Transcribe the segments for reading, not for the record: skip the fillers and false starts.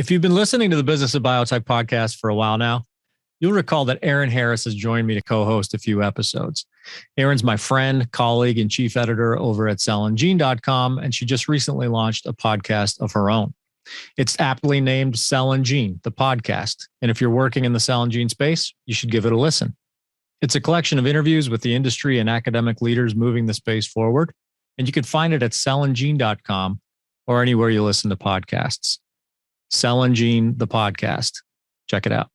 If you've been listening to the Business of Biotech podcast for a while now, you'll recall that Erin Harris has joined me to co-host a few episodes. Erin's my friend, colleague, and chief editor over at cellandgene.com, and she just recently launched a podcast of her own. It's aptly named Cell and Gene, the podcast. And if you're working in the cell and gene space, you should give it a listen. It's a collection of interviews with the industry and academic leaders moving the space forward. And you can find it at cellandgene.com or anywhere you listen to podcasts. Cell and Gene, the podcast. Check it out.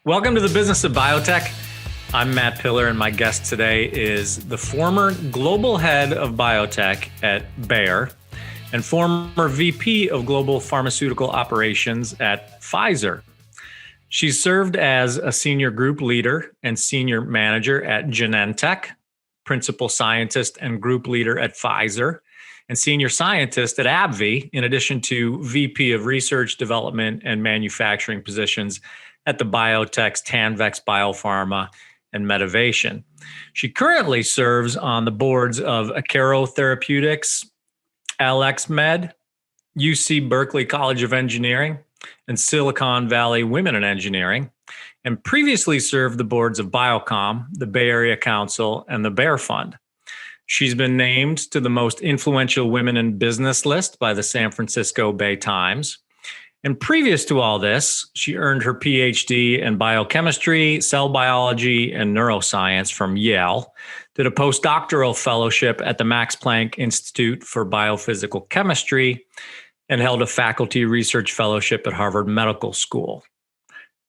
Welcome to the Business of Biotech. I'm Matt Pillar, and my guest today is the former global head of biotech at Bayer and former VP of global pharmaceutical operations at Pfizer. She's served as a senior group leader and senior manager at Genentech, principal scientist and group leader at Pfizer, and senior scientist at AbbVie, in addition to VP of research, development, and manufacturing positions at the biotechs Tanvex Biopharma and Medivation. She currently serves on the boards of Akero Therapeutics, AlexMed, UC Berkeley College of Engineering, and Silicon Valley Women in Engineering, and previously served the boards of Biocom, the Bay Area Council, and the Bayer Fund. She's been named to the most influential women in business list by the San Francisco Bay Times. And previous to all this, she earned her PhD in biochemistry, cell biology, and neuroscience from Yale, did a postdoctoral fellowship at the Max Planck Institute for Biophysical Chemistry, and held a faculty research fellowship at Harvard Medical School.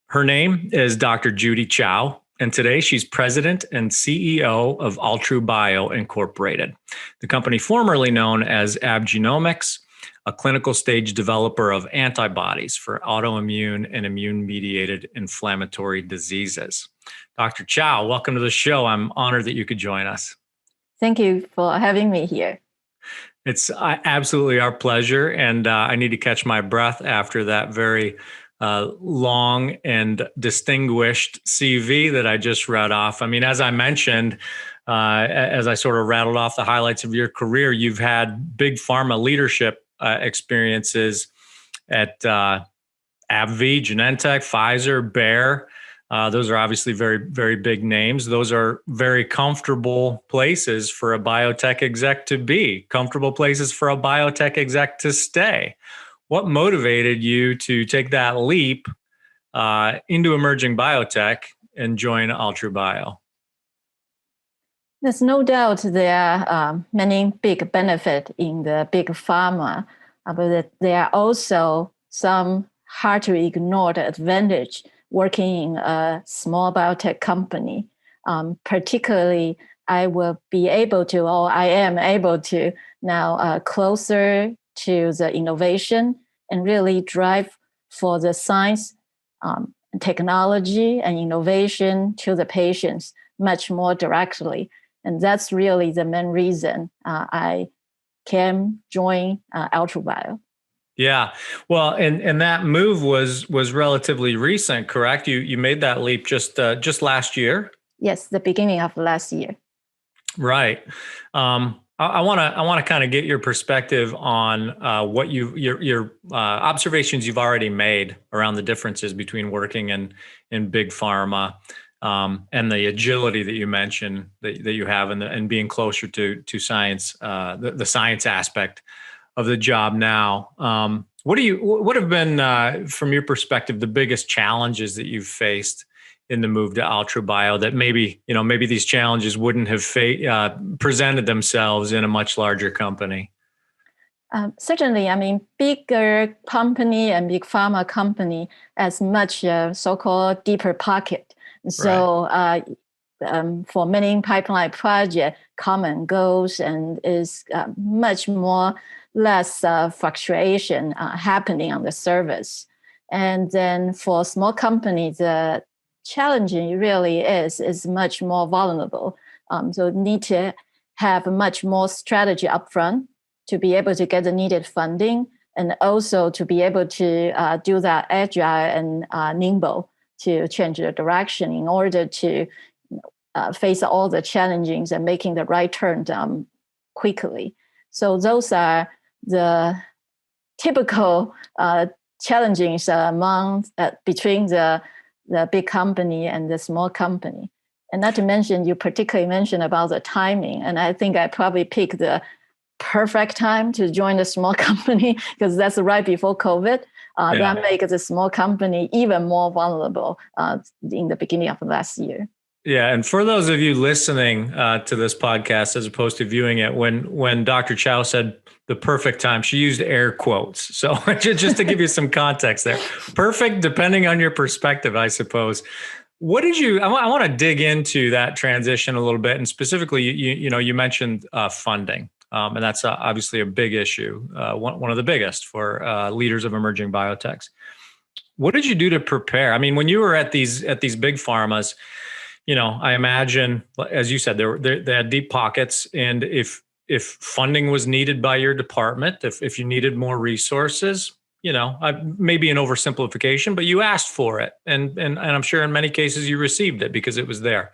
Her name is Dr. Judy Chou, and today she's president and CEO of AltruBio Incorporated, the company formerly known as AbGenomics, a clinical stage developer of antibodies for autoimmune and immune-mediated inflammatory diseases. Dr. Chou, welcome to the show. I'm honored that you could join us. Thank you for having me here. It's absolutely our pleasure, and I need to catch my breath after that very long and distinguished CV that I just read off. I mean, as I mentioned, as I sort of rattled off the highlights of your career, you've had big pharma leadership experiences at AbbVie, Genentech, Pfizer, Bayer. Those are obviously very, very big names. Those are very comfortable places for a biotech exec to be, comfortable places for a biotech exec to stay. What motivated you to take that leap into emerging biotech and join AltruBio? There's no doubt there are many big benefits in the big pharma, but there are also some hard to ignore advantage working in a small biotech company. Particularly, I will be able to, or I am able to now closer to the innovation and really drive for the science, technology, and innovation to the patients much more directly. And that's really the main reason I can join AltruBio. Yeah, well, and that move was relatively recent, correct? You made that leap just last year. Yes, the beginning of last year. Right. I want to kind of get your perspective on what your observations you've already made around the differences between working in big pharma and the agility that you mentioned that you have and being closer to science, the science aspect of the job now. What have been, from your perspective, the biggest challenges that you've faced in the move to AltruBio that maybe these challenges wouldn't have presented themselves in a much larger company? Certainly, I mean, bigger company and big pharma company has much so-called deeper pocket. So for many pipeline projects, common goals and is much more less fluctuation happening on the service. And then for small companies, the challenging really is much more vulnerable. So need to have much more strategy upfront to be able to get the needed funding, and also to be able to do that agile and nimble to change the direction in order to face all the challenges and making the right turn quickly. So those are the typical challenges between the big company and the small company. And not to mention, you particularly mentioned about the timing. And I think I probably picked the perfect time to join a small company because that's right before COVID. That makes the small company even more vulnerable in the beginning of last year. Yeah, and for those of you listening to this podcast as opposed to viewing it, when Dr. Chou said the perfect time, she used air quotes. So just to give you some context there, perfect depending on your perspective, I suppose. What did you? I want to dig into that transition a little bit, and specifically, you mentioned funding, and that's obviously a big issue, one of the biggest for leaders of emerging biotechs. What did you do to prepare? I mean, when you were at these big pharmas, I imagine, as you said, they had deep pockets, and if funding was needed by your department, if you needed more resources, maybe an oversimplification, but you asked for it, and I'm sure in many cases you received it because it was there.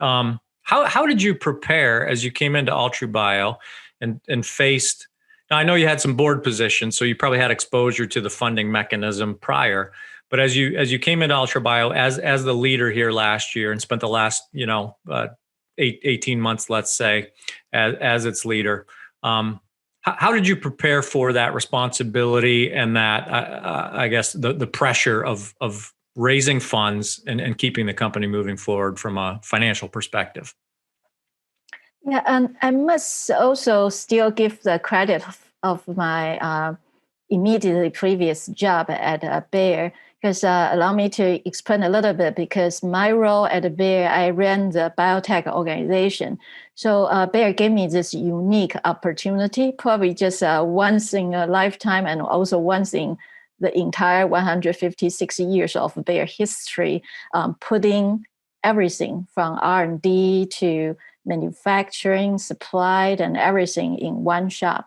How did you prepare as you came into AltruBio and faced? Now I know you had some board positions, so you probably had exposure to the funding mechanism prior. But as you came into AltruBio as the leader here last year and spent the last 18 months, let's say, as its leader, how did you prepare for that responsibility and that I guess the pressure of raising funds and keeping the company moving forward from a financial perspective? Yeah, and I must also still give the credit of my immediately previous job at Bayer. Because allow me to explain a little bit, because my role at Bayer, I ran the biotech organization. So Bayer gave me this unique opportunity, probably just once in a lifetime, and also once in the entire 156 years of Bayer history, putting everything from R&D to manufacturing, supply, and everything in one shop.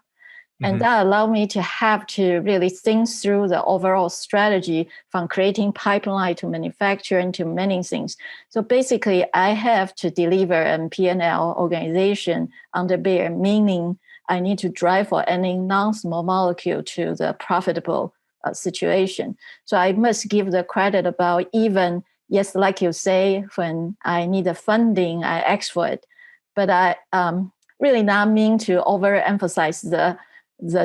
And that allowed me to have to really think through the overall strategy from creating pipeline to manufacturing to many things. So basically, I have to deliver a P&L organization under Bayer, meaning I need to drive for any non-small molecule to the profitable situation. So I must give the credit about even, yes, like you say, when I need the funding, I ask for it. But I really not mean to overemphasize the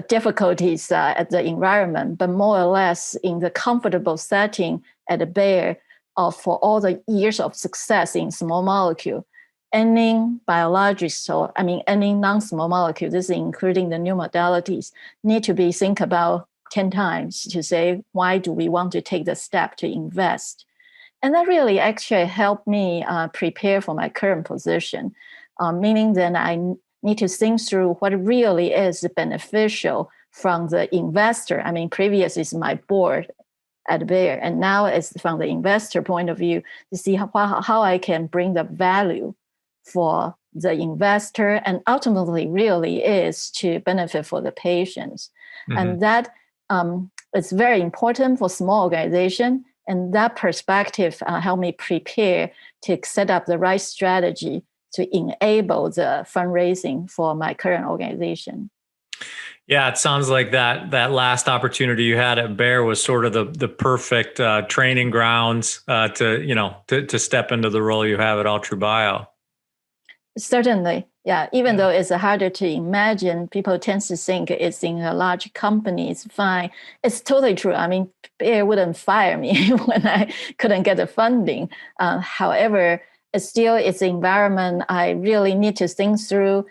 difficulties at the environment, but more or less in the comfortable setting at Bayer for all the years of success in small molecule. Any biologics, any non-small molecule, this is including the new modalities, need to be think about 10 times to say, why do we want to take the step to invest? And that really actually helped me prepare for my current position, meaning that I need to think through what really is beneficial from the investor. I mean, previous is my board at Bayer, and now it's from the investor point of view to see how I can bring the value for the investor, and ultimately really is to benefit for the patients. And that is very important for small organization. And that perspective helped me prepare to set up the right strategy to enable the fundraising for my current organization. Yeah, it sounds like that last opportunity you had at Bayer was sort of the perfect training grounds to step into the role you have at AltruBio. Certainly, yeah. Even though it's harder to imagine, people tend to think it's in a large company, it's fine. It's totally true. I mean, Bayer wouldn't fire me when I couldn't get the funding. However, it's the environment. I really need to think through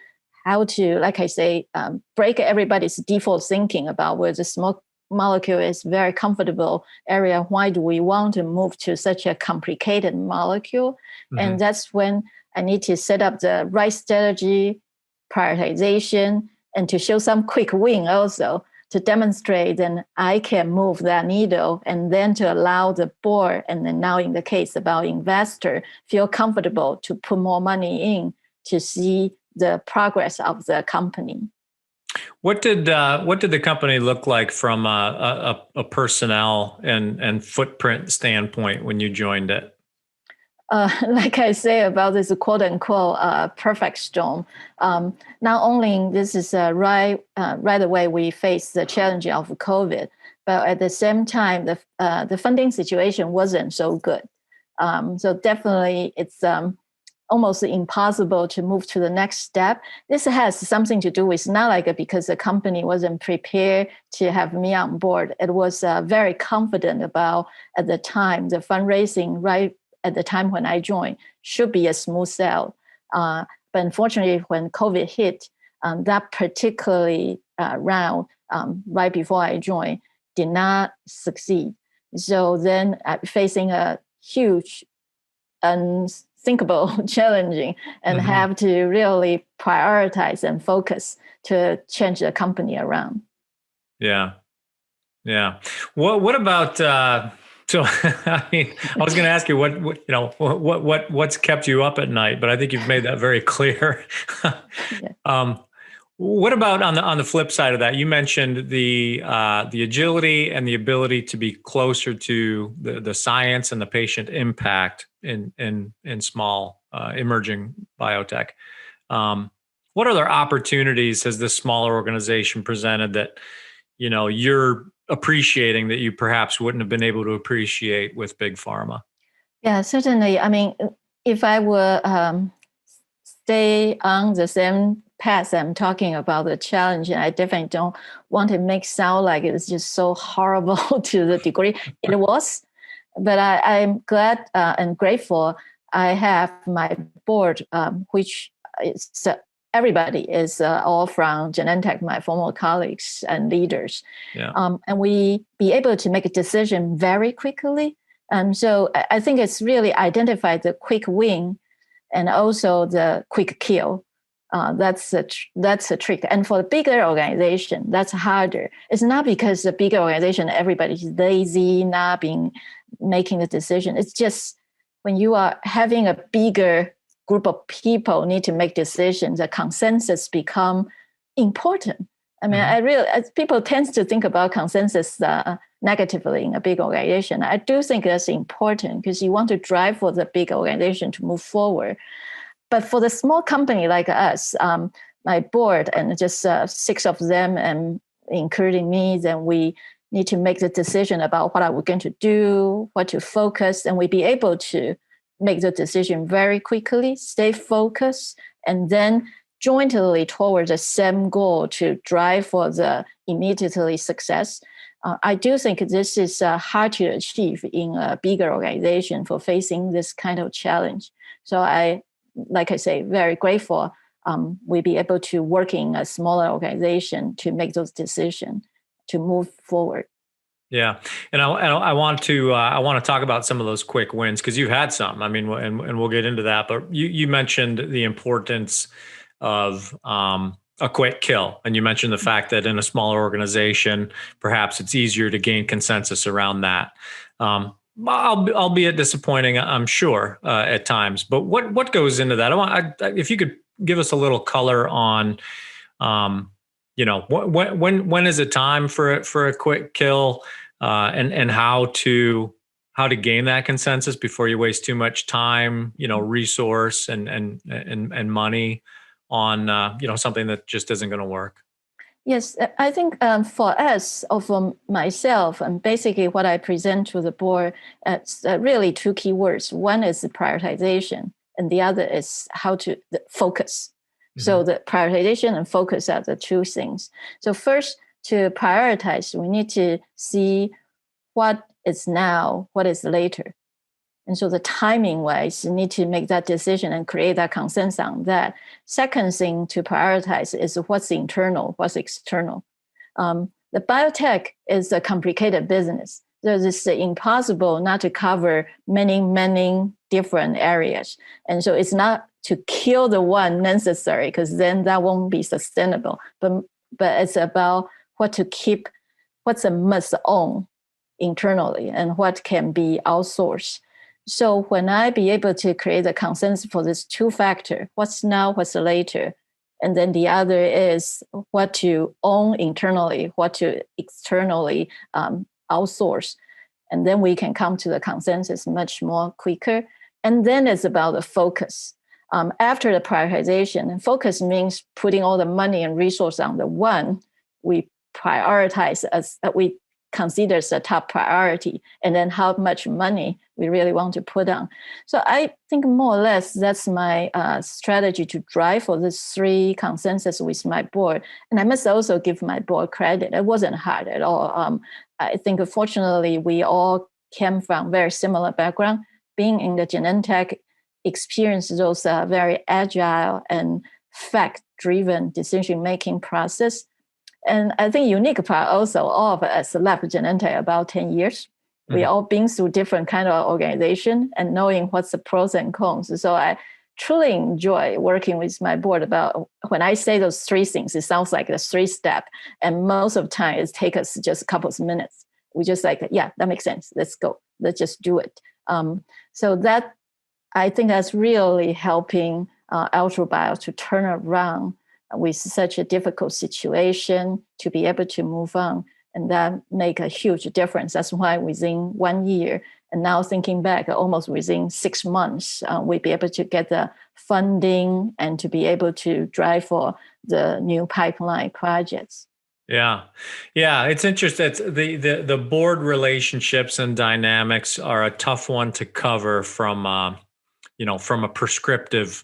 how to, like I say, break everybody's default thinking about where the small molecule is very comfortable area. Why do we want to move to such a complicated molecule? And that's when I need to set up the right strategy, prioritization, and to show some quick win also to demonstrate then I can move that needle, and then to allow the board, and then now in the case about investor, feel comfortable to put more money in to see the progress of the company. What did the company look like from a personnel and footprint standpoint when you joined it? like I say about this quote unquote perfect storm, not only this is right away we face the challenge of COVID, but at the same time the funding situation wasn't so good. So definitely it's almost impossible to move to the next step. This has something to do with not like because the company wasn't prepared to have me on board. It was very confident about at the time the fundraising right at the time when I joined should be a smooth sail. But unfortunately, when COVID hit, that particularly round right before I joined did not succeed. So then facing a huge unthinkable challenging and have to really prioritize and focus to change the company around. Yeah. What about so I mean, I was going to ask you what's kept you up at night, but I think you've made that very clear. Yeah. What about on the flip side of that? You mentioned the agility and the ability to be closer to the science and the patient impact in small emerging biotech. What other opportunities has this smaller organization presented that you're appreciating that you perhaps wouldn't have been able to appreciate with big pharma? Yeah, certainly. I mean, if I were stay on the same path I'm talking about the challenge, and I definitely don't want to make sound like it's just so horrible to the degree it was. But I'm glad and grateful I have my board, which is everybody is all from Genentech, my former colleagues and leaders. Yeah. And we be able to make a decision very quickly. So I think it's really identified the quick win and also the quick kill. That's a trick. And for the bigger organization, that's harder. It's not because the bigger organization, everybody's lazy, not being making a decision. It's just when you are having a bigger group of people need to make decisions, the consensus become important. I mean, people tend to think about consensus negatively in a big organization. I do think that's important because you want to drive for the big organization to move forward. But for the small company like us, my board and just 6 of them, and including me, then we need to make the decision about what are we going to do, what to focus, and we be able to make the decision very quickly, stay focused, and then jointly toward the same goal to drive for the immediately success. I do think this is hard to achieve in a bigger organization for facing this kind of challenge. So like I say, very grateful we be able to work in a smaller organization to make those decisions to move forward. Yeah, and I want to talk about some of those quick wins because you've had some. I mean, and we'll get into that. But you mentioned the importance of a quick kill, and you mentioned the fact that in a smaller organization, perhaps it's easier to gain consensus around that. Albeit disappointing, I'm sure at times. But what goes into that? If you could give us a little color on, when is it time for a quick kill, and how to gain that consensus before you waste too much time, resource and money on something that just isn't going to work. Yes, I think for us, or for myself, and basically what I present to the board, it's really 2 key words. One is the prioritization, and the other is how to focus. Mm-hmm. So the prioritization and focus are the 2 things. So first, to prioritize, we need to see what is now, what is later. And so the timing wise, you need to make that decision and create that consensus on that. Second thing to prioritize is what's internal, what's external. The biotech is a complicated business. It's impossible not to cover many, many different areas. And so it's not to kill the one necessary, because then that won't be sustainable. But it's about what to keep, what's a must own internally and what can be outsourced. So when I be able to create a consensus for this 2 factor, what's now, what's later, and then the other is what to own internally, what to externally outsource, and then we can come to the consensus much more quicker. And then it's about the focus. After the prioritization, and focus means putting all the money and resource on the one we prioritize as we consider as a top priority, and then how much money we really want to put on. So I think more or less that's my strategy to drive for this 3 consensus with my board. And I must also give my board credit. It wasn't hard at all. I think fortunately we all came from very similar background. Being in the Genentech, experience those very agile and fact-driven decision-making process. And I think unique part also, all of us left Genentech about 10 years. We all been through different kind of organization and knowing what's the pros and cons. So I truly enjoy working with my board about, when I say those 3 things, it sounds like a 3-step. And most of the time it takes us just a couple of minutes. We just like, yeah, that makes sense. Let's go. Let's just do it. So that, I think that's really helping AltruBio to turn around with such a difficult situation, to be able to move on. And that make a huge difference. That's why within 1 year, and now thinking back, almost within 6 months, we'll be able to get the funding and to be able to drive for the new pipeline projects. Yeah. It's interesting. The board relationships and dynamics are a tough one to cover from a prescriptive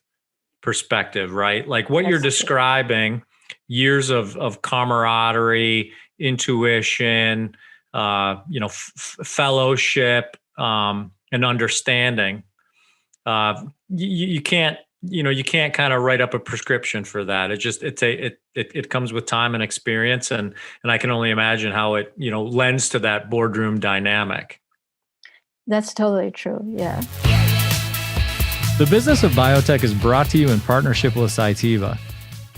perspective, right? Like what you're describing, years of camaraderie, intuition, fellowship, and understanding. You can't kind of write up a prescription for that. It comes with time and experience, and I can only imagine how it lends to that boardroom dynamic. That's totally true. Yeah. The Business of Biotech is brought to you in partnership with Cytiva.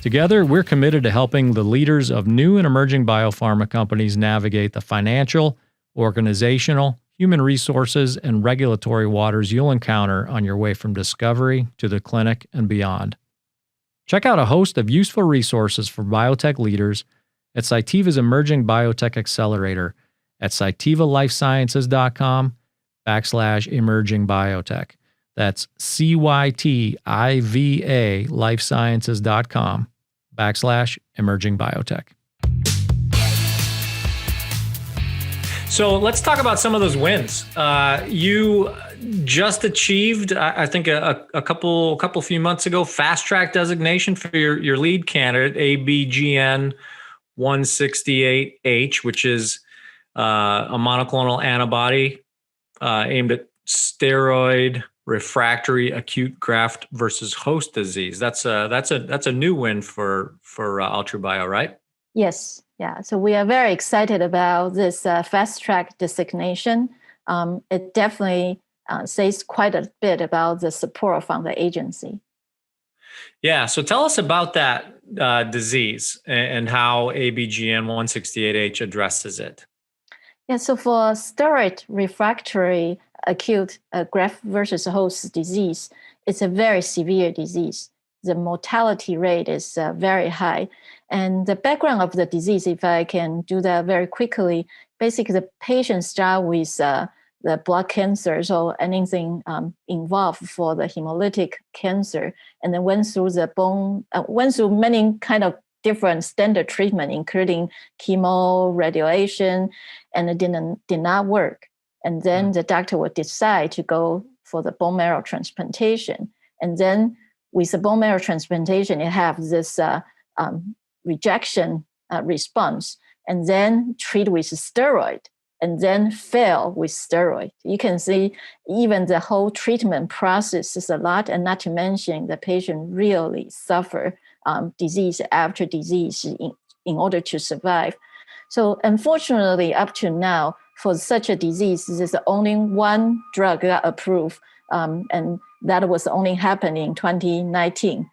Together, we're committed to helping the leaders of new and emerging biopharma companies navigate the financial, organizational, human resources, and regulatory waters you'll encounter on your way from discovery to the clinic and beyond. Check out a host of useful resources for biotech leaders at Cytiva's Emerging Biotech Accelerator at cytivalifesciences.com/emerging biotech. That's CYTIVA lifesciences.com/emerging biotech. So let's talk about some of those wins. You just achieved, I think, a few months ago, fast track designation for your lead candidate, ABGN 168H, which is a monoclonal antibody aimed at steroid refractory acute graft versus host disease. That's a new win for AltruBio, right? Yes. Yeah. So we are very excited about this fast track designation. It definitely says quite a bit about the support from the agency. Yeah. So tell us about that disease and how ABGN 168H addresses it. Yeah. So for steroid refractory acute graft versus host disease, it's a very severe disease. The mortality rate is very high. And the background of the disease, if I can do that very quickly, basically the patients start with the blood cancers or anything involved for the hemolytic cancer, and then went through many kind of different standard treatment, including chemo, radiation, and it did not work. And then the doctor would decide to go for the bone marrow transplantation. And then with the bone marrow transplantation, it has this rejection response, and then treat with steroid, and then fail with steroid. You can see even the whole treatment process is a lot, and not to mention the patient really suffer disease after disease in order to survive. So unfortunately, up to now, for such a disease, there's only one drug got approved, and that was only happening in 2019.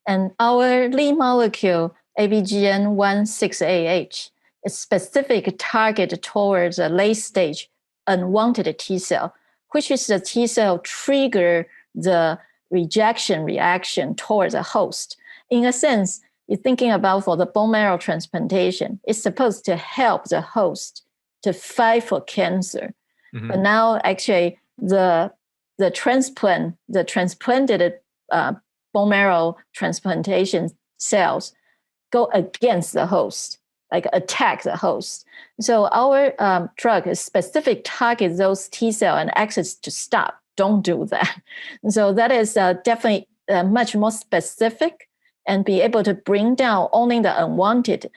And our lead molecule, ABGN 168H, is specific target towards a late stage unwanted T cell, which is the T cell trigger the rejection reaction towards a host. In a sense, you're thinking about for the bone marrow transplantation, it's supposed to help the host to fight for cancer. Mm-hmm. But now actually the the transplanted bone marrow transplantation cells go against the host, like attack the host. So our drug is specific target those T cell and access to stop. Don't do that. And so that is definitely much more specific and be able to bring down only the unwanted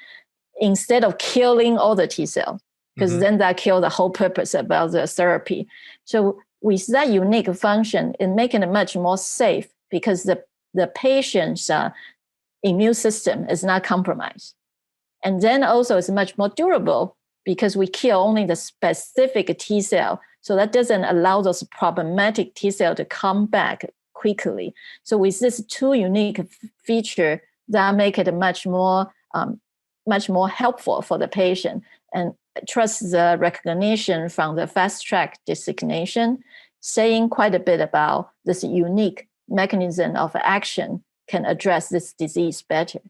instead of killing all the T cells, because then that kill the whole purpose about the therapy. So with that unique function, it making it much more safe because the patient's immune system is not compromised. And then also it's much more durable because we kill only the specific T cell. So that doesn't allow those problematic T cell to come back quickly. So with this two unique feature that make it much more helpful for the patient, and trust the recognition from the fast track designation, saying quite a bit about this unique mechanism of action can address this disease better.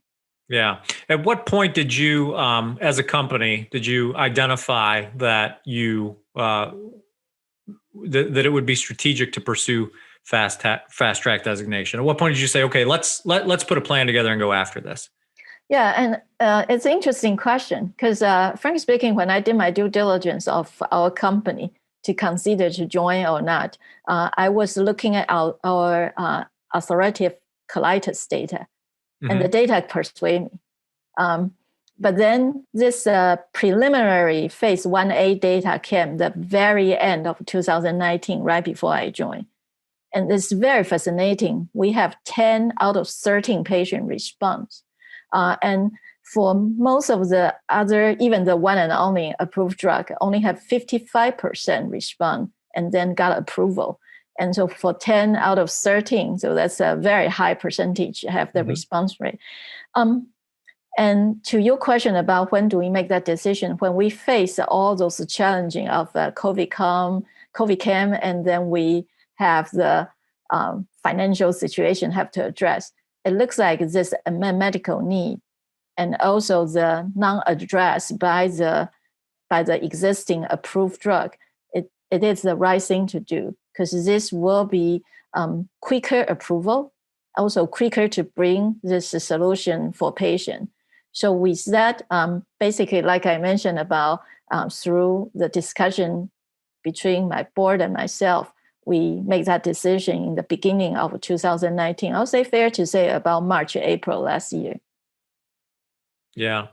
Yeah. At what point did you, as a company, did you identify that you that it would be strategic to pursue fast track designation? At what point did you say, okay, let's put a plan together and go after this? Yeah, and it's an interesting question because, frankly speaking, when I did my due diligence of our company to consider to join or not, I was looking at our ulcerative colitis data, and the data persuade me. But then this preliminary phase 1A data came the very end of 2019, right before I joined. And it's very fascinating. We have 10 out of 13 patient response. And for most of the other, even the one and only approved drug, only have 55% respond and then got approval. And so for 10 out of 13, so that's a very high percentage have the response rate. And to your question about when do we make that decision, when we face all those challenging of COVID came, and then we have the financial situation have to address, it looks like this medical need and also the non-addressed by the existing approved drug, it is the right thing to do because this will be quicker approval, also quicker to bring this solution for patient. So with that, basically, like I mentioned about through the discussion between my board and myself, we make that decision in the beginning of 2019. I'll say fair to say about March, April last year. Yeah.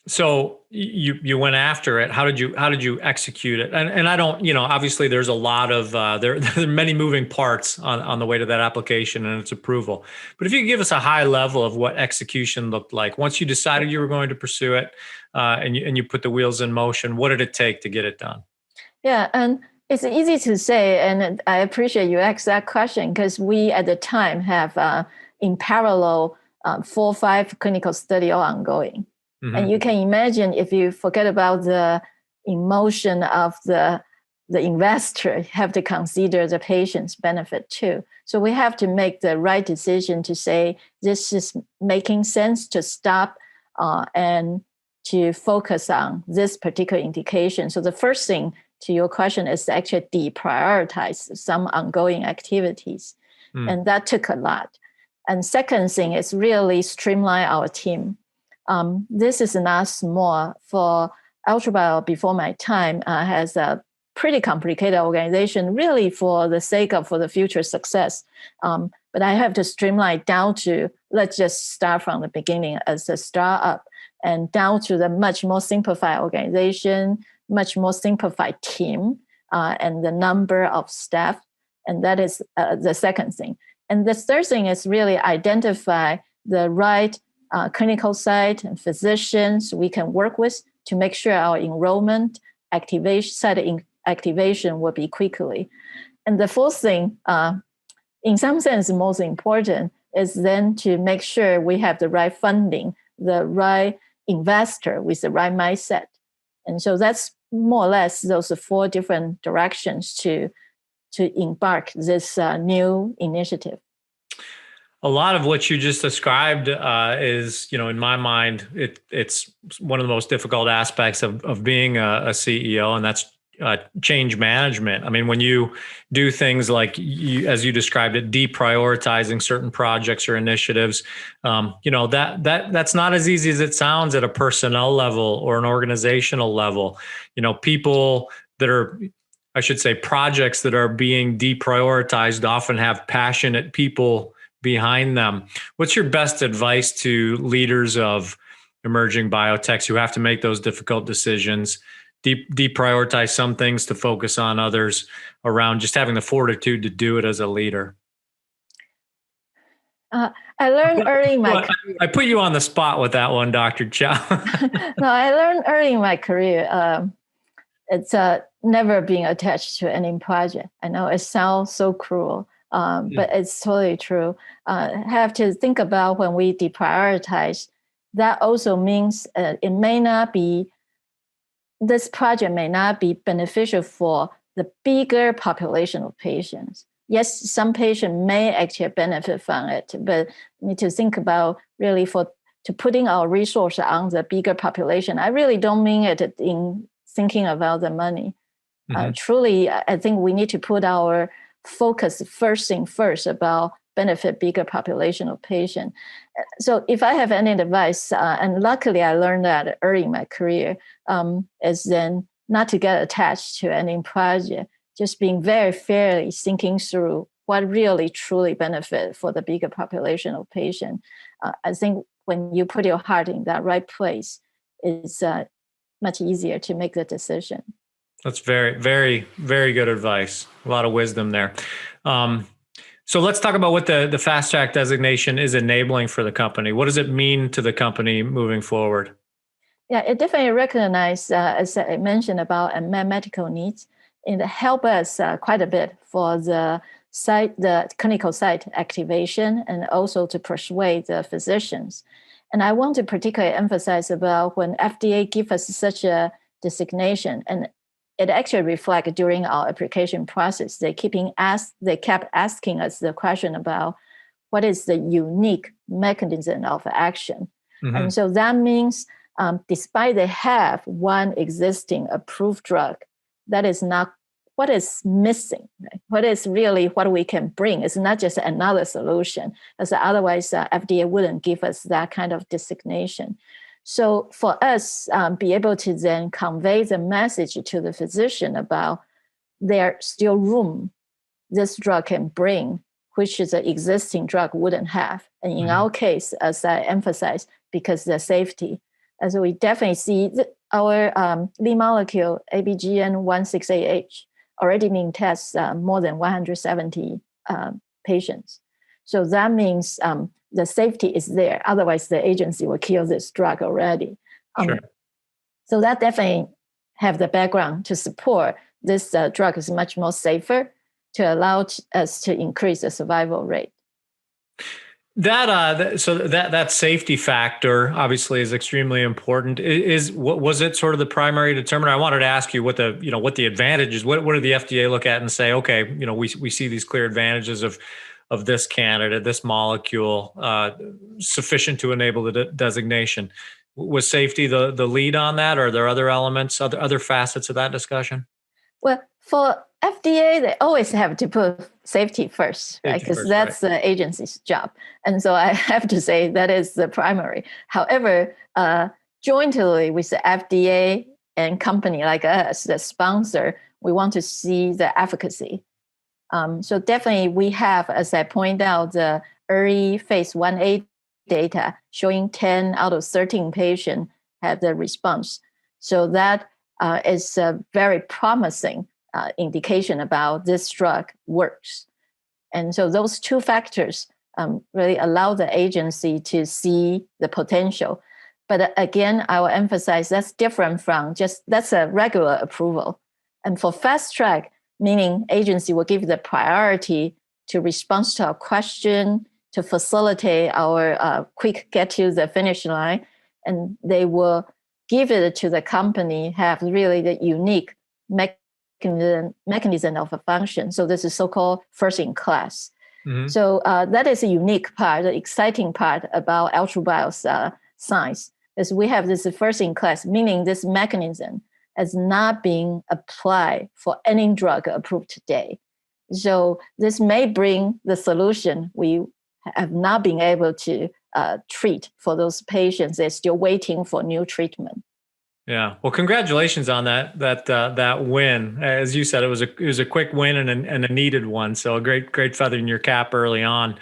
So you went after it. How did you execute it? And I don't, obviously there's a lot of there are many moving parts on the way to that application and its approval. But if you could give us a high level of what execution looked like once you decided you were going to pursue it, and you put the wheels in motion, what did it take to get it done? Yeah, and it's easy to say, and I appreciate you asked that question because we at the time have in parallel 4 or 5 clinical study all ongoing. And you can imagine if you forget about the emotion of the investor, have to consider the patient's benefit too. So we have to make the right decision to say this is making sense to stop and to focus on this particular indication. So the first thing to your question is to actually deprioritize some ongoing activities. And that took a lot. And second thing is really streamline our team. This is not small. For AltruBio, before my time, has a pretty complicated organization, really for the sake of for the future success. But I have to streamline down to, let's just start from the beginning as a startup and down to the much more simplified organization, much more simplified team, and the number of staff. And that is the second thing. And the third thing is really identify the right clinical site and physicians we can work with to make sure our enrollment activation will be quickly. And the fourth thing, in some sense, most important is then to make sure we have the right funding, the right investor with the right mindset. And so that's more or less those 4 different directions to embark this new initiative. A lot of what you just described is, in my mind, it's one of the most difficult aspects of being a CEO, and that's change management. I mean, when you do things like as you described it, deprioritizing certain projects or initiatives, that's not as easy as it sounds at a personnel level or an organizational level. People that are, I should say, projects that are being deprioritized often have passionate people behind them. What's your best advice to leaders of emerging biotechs who have to make those difficult decisions, deprioritize some things to focus on others, around just having the fortitude to do it as a leader? I learned early in my career. I put you on the spot with that one, Dr. Chou. No, I learned early in my career. It's never being attached to any project. I know it sounds so cruel, but it's totally true. Have to think about when we deprioritize. That also means this project may not be beneficial for the bigger population of patients. Yes, some patients may actually benefit from it, but we need to think about really to putting our resources on the bigger population. I really don't mean it in thinking about the money. Truly, I think we need to put our focus first about benefit bigger population of patients. So if I have any advice, and luckily I learned that early in my career, is then not to get attached to any project, just being very fairly thinking through what really truly benefit for the bigger population of patients. I think when you put your heart in that right place, it's much easier to make the decision. That's very, very, very good advice. A lot of wisdom there. So let's talk about what the fast track designation is enabling for the company. What does it mean to the company moving forward? Yeah, it definitely recognizes, as I mentioned, about unmet medical needs. It helps us quite a bit for the clinical site activation, and also to persuade the physicians. And I want to particularly emphasize about when FDA gives us such a designation, and it actually reflects during our application process. They kept asking us the question about what is the unique mechanism of action. And so that means despite they have one existing approved drug, that is not what is missing. Right? What is really what we can bring? It's not just another solution, as otherwise FDA wouldn't give us that kind of designation. So for us, be able to then convey the message to the physician about there's still room this drug can bring, which is an existing drug wouldn't have. And in our case, as I emphasized, because the safety. And so we definitely see our lead molecule, ABGN1680, already being tested more than 170 patients. So that means the safety is there. Otherwise, the agency will kill this drug already. Sure. So that definitely have the background to support this drug is much more safer to allow us to increase the survival rate. That safety factor obviously is extremely important. Was it sort of the primary determinant? I wanted to ask you what the advantages. What do the FDA look at and say? Okay, we see these clear advantages of this candidate, this molecule, sufficient to enable the designation. Was safety the lead on that, or are there other elements, other facets of that discussion? Well, for FDA, they always have to put safety first, right? Because that's the agency's job. And so I have to say that is the primary. However, jointly with the FDA and company like us, the sponsor, we want to see the efficacy. So definitely we have, as I pointed out, the early phase 1A data showing 10 out of 13 patients had the response. So that is a very promising indication about this drug works. And so those two factors really allow the agency to see the potential. But again, I will emphasize that's different from that's a regular approval. And for fast track, meaning agency will give the priority to response to our question, to facilitate our quick get to the finish line. And they will give it to the company, have really the unique mechanism of a function. So this is so-called first in class. Mm-hmm. So that is a unique part, the exciting part about AltruBio's science, is we have this first in class, meaning this mechanism has not been applied for any drug approved today. So this may bring the solution we have not been able to treat for those patients. They're still waiting for new treatment. Yeah. Well, congratulations on that win. As you said, it was a quick win and a needed one. So a great feather in your cap early on.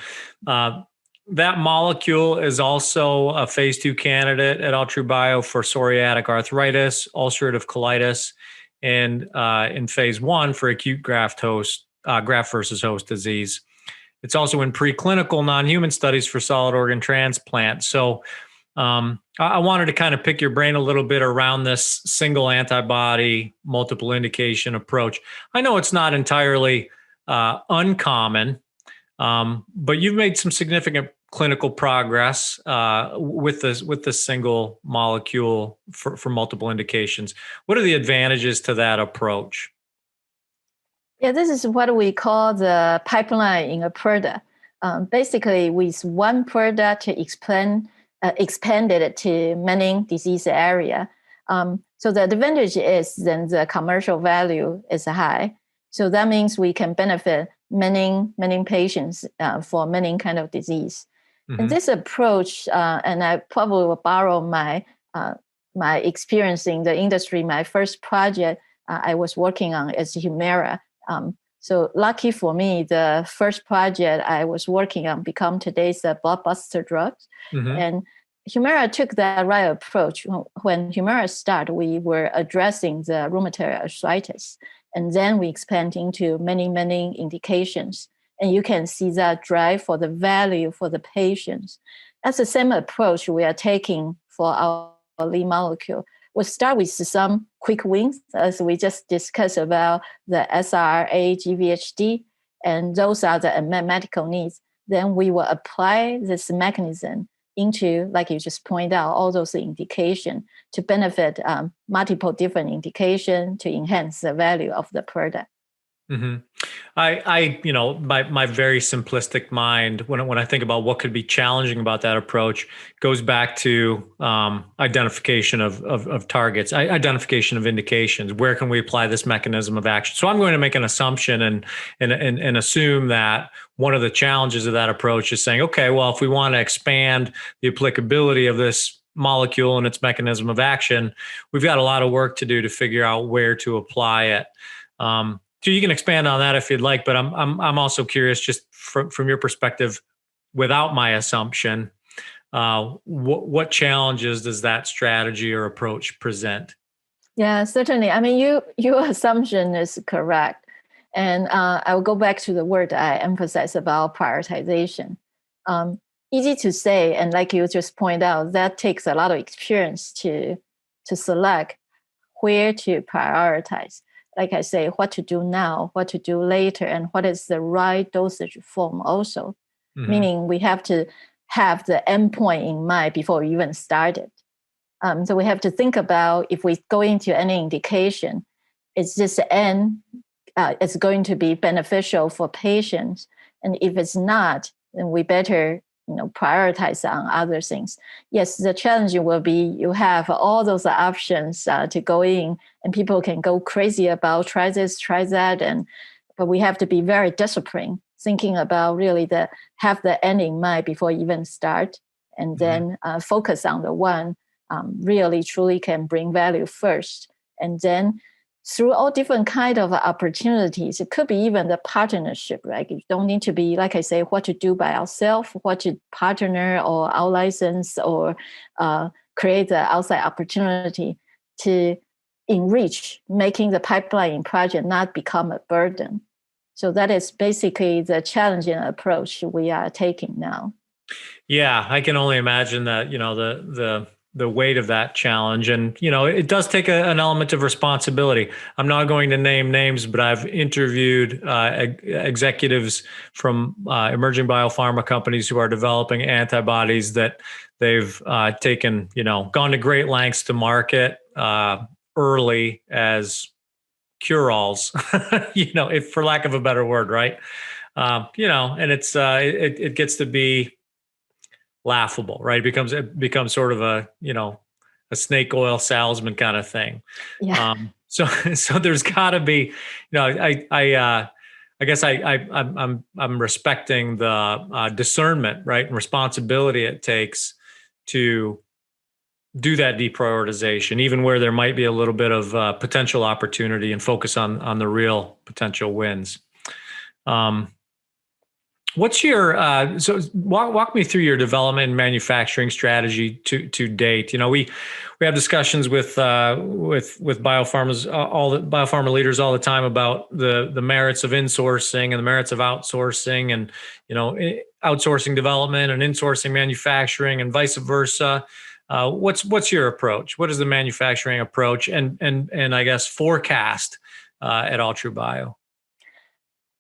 That molecule is also a phase 2 candidate at AltruBio for psoriatic arthritis, ulcerative colitis, and in phase 1 for acute graft versus host disease. It's also in preclinical non-human studies for solid organ transplant. So I wanted to kind of pick your brain a little bit around this single antibody, multiple indication approach. I know it's not entirely uncommon, but you've made some significant clinical progress with this single molecule for multiple indications. What are the advantages to that approach? Yeah, this is what we call the pipeline in a product. Basically, with one product to expanded it to many disease area. So the advantage is then the commercial value is high. So that means we can benefit many patients for many kind of disease. Mm-hmm. And this approach, and I probably will borrow my experience in the industry. My first project I was working on is Humira. So lucky for me, the first project I was working on become today's blockbuster drugs. Mm-hmm. And Humira took that right approach. When Humira started, we were addressing the rheumatoid arthritis, and then we expand into many indications. And you can see that drive for the value for the patients. That's the same approach we are taking for our lead molecule. We'll start with some quick wins, as we just discussed about the SRA, GVHD, and those are the unmet medical needs. Then we will apply this mechanism into, like you just pointed out, all those indications to benefit multiple different indications to enhance the value of the product. Mm-hmm. I my very simplistic mind, when I think about what could be challenging about that approach, goes back to identification of targets, identification of indications. Where can we apply this mechanism of action? So I'm going to make an assumption and assume that one of the challenges of that approach is saying, okay, well, if we want to expand the applicability of this molecule and its mechanism of action, we've got a lot of work to do to figure out where to apply it. So you can expand on that if you'd like, but I'm also curious, just from your perspective, without my assumption, what challenges does that strategy or approach present? Yeah, certainly. I mean, your assumption is correct, and I will go back to the word I emphasize about prioritization. Easy to say, and like you just point out, that takes a lot of experience to select where to prioritize. Like I say, what to do now, what to do later, and what is the right dosage form also. Mm-hmm. Meaning we have to have the endpoint in mind before we even started. So we have to think about, if we go into any indication, is this end it's going to be beneficial for patients? And if it's not, then we better prioritize on other things. Yes, the challenge will be you have all those options to go in, and people can go crazy about try this, try that, but we have to be very disciplined, thinking about really have the end in mind before you even start, and then focus on the one really truly can bring value first, and then through all different kind of opportunities. It could be even the partnership, right? You don't need to be, like I say, what to do by ourselves, what to partner or out-license or create the outside opportunity to enrich, making the pipeline project not become a burden. So that is basically the challenging approach we are taking now. Yeah, I can only imagine that, the weight of that challenge. And, it does take an element of responsibility. I'm not going to name names, but I've interviewed executives from emerging biopharma companies who are developing antibodies that they've taken, gone to great lengths to market early as cure-alls, if for lack of a better word, right? And it's it gets to be laughable, right? It becomes sort of a a snake oil salesman kind of thing. Yeah. So there's got to be, I guess I'm respecting the discernment, right, and responsibility it takes to do that deprioritization, even where there might be a little bit of potential opportunity, and focus on the real potential wins. What's your so walk me through your development and manufacturing strategy to date? We have discussions with biopharmas, all the biopharma leaders all the time about the merits of insourcing and the merits of outsourcing, and outsourcing development and insourcing manufacturing and vice versa. What's your approach? What is the manufacturing approach and I guess forecast at AltruBio?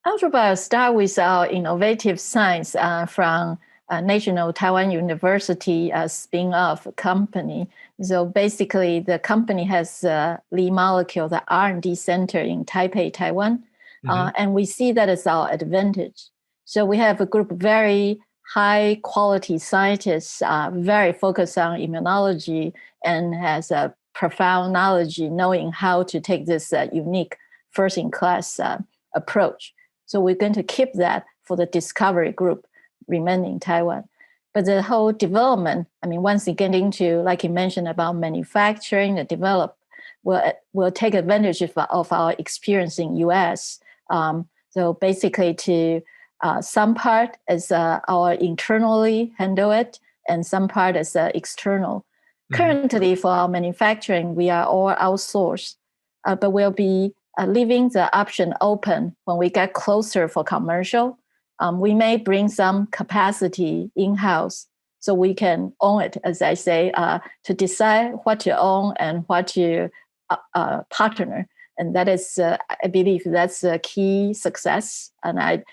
AltruBio start with our innovative science from National Taiwan University, a spin-off company. So basically, the company has the molecule, the R&D center in Taipei, Taiwan, and we see that as our advantage. So we have a group of very high-quality scientists, very focused on immunology, and has a profound knowledge knowing how to take this unique first-in-class approach. So we're going to keep that for the discovery group remaining in Taiwan. But the whole development, once you get into, like you mentioned about manufacturing and develop, we'll take advantage of our experience in US. So basically to some part as our internally handle it, and some part as external. Currently for our manufacturing, we are all outsourced, but we'll be leaving the option open when we get closer for commercial. We may bring some capacity in-house so we can own it, as I say, to decide what to own and what to partner. And that is, I believe that's a key success. And I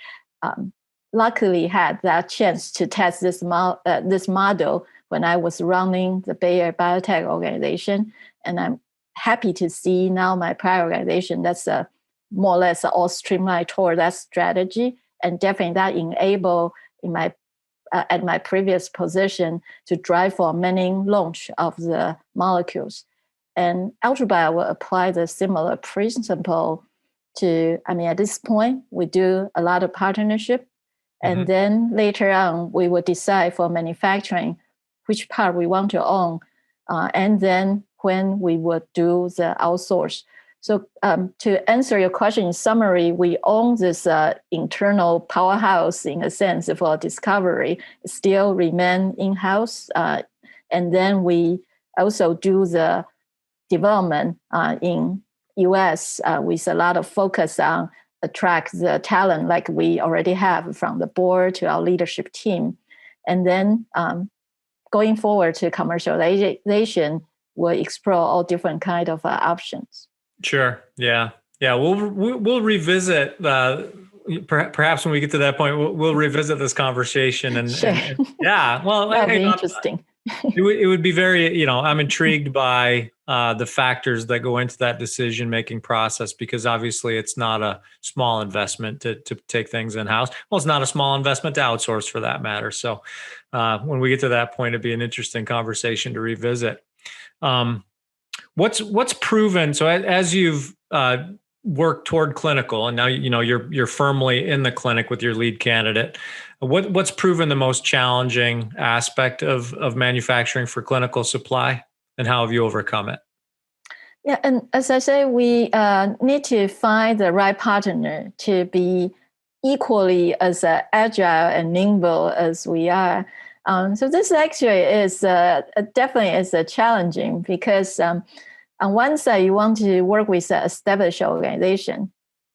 luckily had that chance to test this model when I was running the Bay Area Biotech organization. And I'm happy to see now my prior organization that's more or less all streamlined toward that strategy, and definitely that enable in my at my previous position to drive for many launch of the molecules. And AltruBio will apply the similar principle to, at this point, we do a lot of partnership, and then later on we will decide for manufacturing which part we want to own, and then when we would do the outsource. So to answer your question in summary, we own this internal powerhouse in a sense for discovery, still remain in-house. And then we also do the development in US with a lot of focus on attract the talent like we already have from the board to our leadership team. And then going forward to commercialization, we'll explore all different kind of options. Sure. Yeah. We'll revisit. Perhaps when we get to that point, we'll revisit this conversation. And, sure. Yeah. Well, that'd be interesting. It would be very. I'm intrigued by the factors that go into that decision-making process, because obviously it's not a small investment to take things in-house. Well, it's not a small investment to outsource, for that matter. So when we get to that point, it'd be an interesting conversation to revisit. What's proven? So as you've worked toward clinical, and now you're firmly in the clinic with your lead candidate. What's proven the most challenging aspect of manufacturing for clinical supply, and how have you overcome it? Yeah, and as I say, we need to find the right partner to be equally as agile and nimble as we are. So this actually is definitely is challenging, because on one side you want to work with an established organization,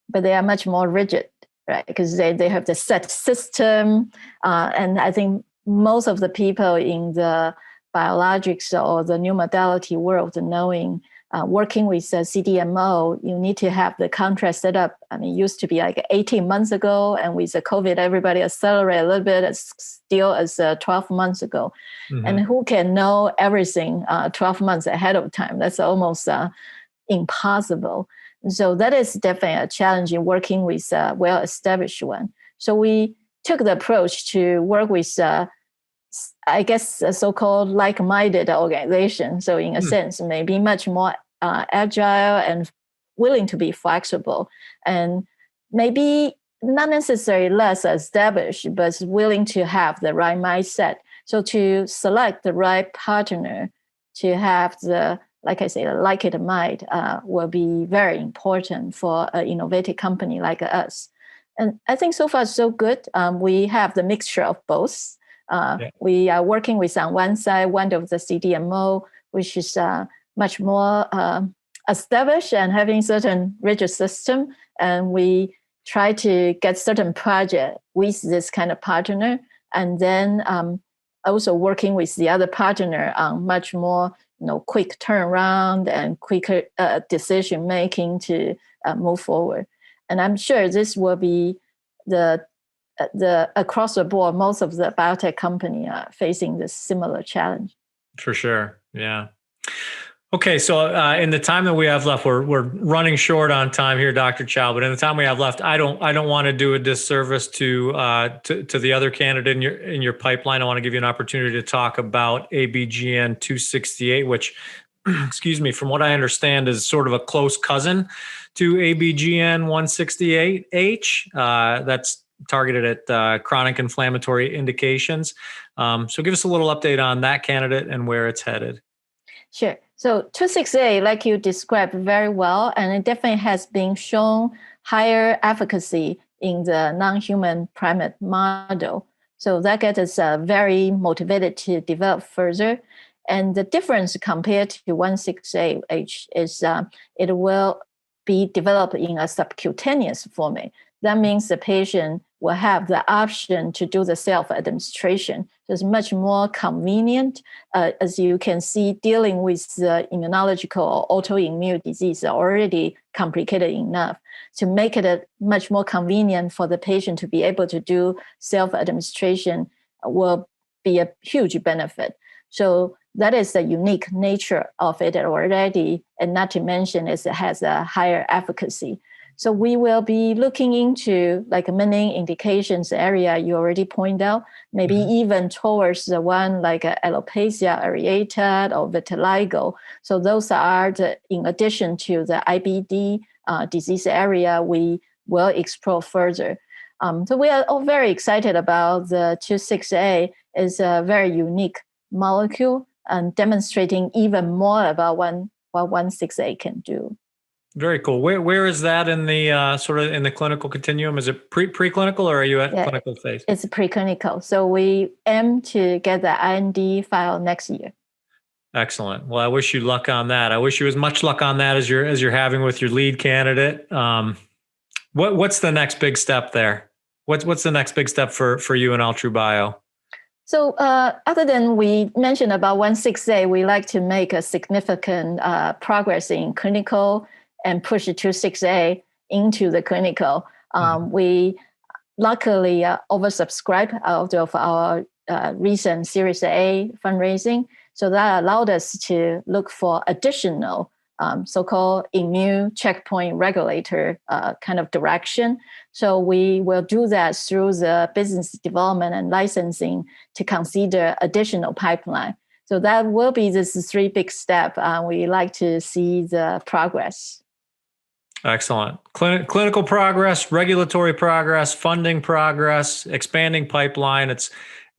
but they are much more rigid, right? Because they have the set system, and I think most of the people in the biologics or the new modality world knowing working with a CDMO, you need to have the contract set up. It used to be like 18 months ago, and with the COVID, everybody accelerated a little bit. It's still as 12 months ago. And who can know everything 12 months ahead of time? That's almost impossible. So that is definitely a challenge in working with a well-established one. So we took the approach to work with I guess, a so-called like-minded organization. So in a sense, maybe much more agile and willing to be flexible, and maybe not necessarily less established, but willing to have the right mindset. So to select the right partner, to have the, like I say, the like-it mind will be very important for an innovative company like us. And I think so far so good. We have the mixture of both. We are working with, on one side, one of the CDMO, which is much more established and having certain rigid system. And we try to get certain project with this kind of partner. And then also working with the other partner on much more quick turnaround and quicker decision making to move forward. And I'm sure this will be the across the board, most of the biotech company are facing this similar challenge. For sure. Yeah. Okay. So in the time that we have left, we're running short on time here, Dr. Chou, but in the time we have left, I don't want to do a disservice to the other candidate in your pipeline. I want to give you an opportunity to talk about ABGN 268, which, excuse me, from what I understand is sort of a close cousin to ABGN 168H. That's targeted at chronic inflammatory indications. So give us a little update on that candidate and where it's headed. Sure. So 268, like you described very well, and it definitely has been shown higher efficacy in the non-human primate model. So that gets us very motivated to develop further. And the difference compared to 168H is it will be developed in a subcutaneous format. That means the patient will have the option to do the self-administration. So it's much more convenient. As you can see, dealing with the immunological or autoimmune disease are already complicated enough. To make it much more convenient for the patient to be able to do self-administration will be a huge benefit. So that is the unique nature of it already, and not to mention it has a higher efficacy. So we will be looking into like many indications area you already pointed out, maybe even towards the one like alopecia areata or vitiligo. So those are in addition to the IBD disease area, we will explore further. So we are all very excited about the 26A. Is a very unique molecule and demonstrating even more about what 16A can do. Very cool. Where is that in the sort of in the clinical continuum? Is it preclinical or are you at clinical phase? It's preclinical. So we aim to get the IND file next year. Excellent. Well, I wish you luck on that. I wish you as much luck on that as you're having with your lead candidate. What's the next big step there? What's the next big step for you and AltruBio? So other than we mentioned about 16A, we like to make a significant progress in clinical and push 26A into the clinical. We luckily oversubscribed out of our recent Series A fundraising. So that allowed us to look for additional so-called immune checkpoint regulator kind of direction. So we will do that through the business development and licensing to consider additional pipeline. So that will be this 3 big step. We like to see the progress. Excellent. Clinical progress, regulatory progress, funding progress, expanding pipeline. It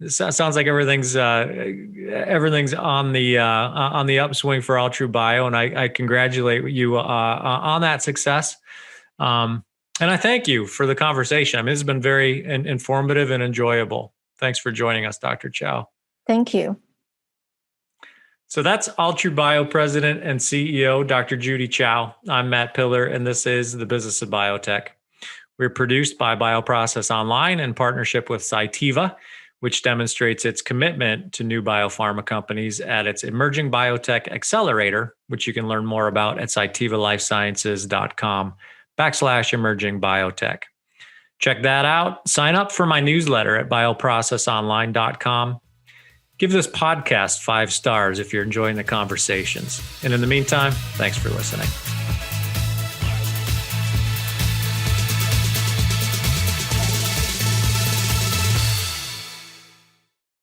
sounds like everything's on the upswing for AltruBio, and I congratulate you on that success. And I thank you for the conversation. I mean, it's been very informative and enjoyable. Thanks for joining us, Dr. Chou. Thank you. So that's AltruBio President and CEO, Dr. Judy Chou. I'm Matt Pillar, and this is The Business of Biotech. We're produced by Bioprocess Online in partnership with Cytiva, which demonstrates its commitment to new biopharma companies at its Emerging Biotech Accelerator, which you can learn more about at cytivalifesciences.com/emerging biotech. Check that out. Sign up for my newsletter at bioprocessonline.com. Give this podcast 5 stars if you're enjoying the conversations. And in the meantime, thanks for listening.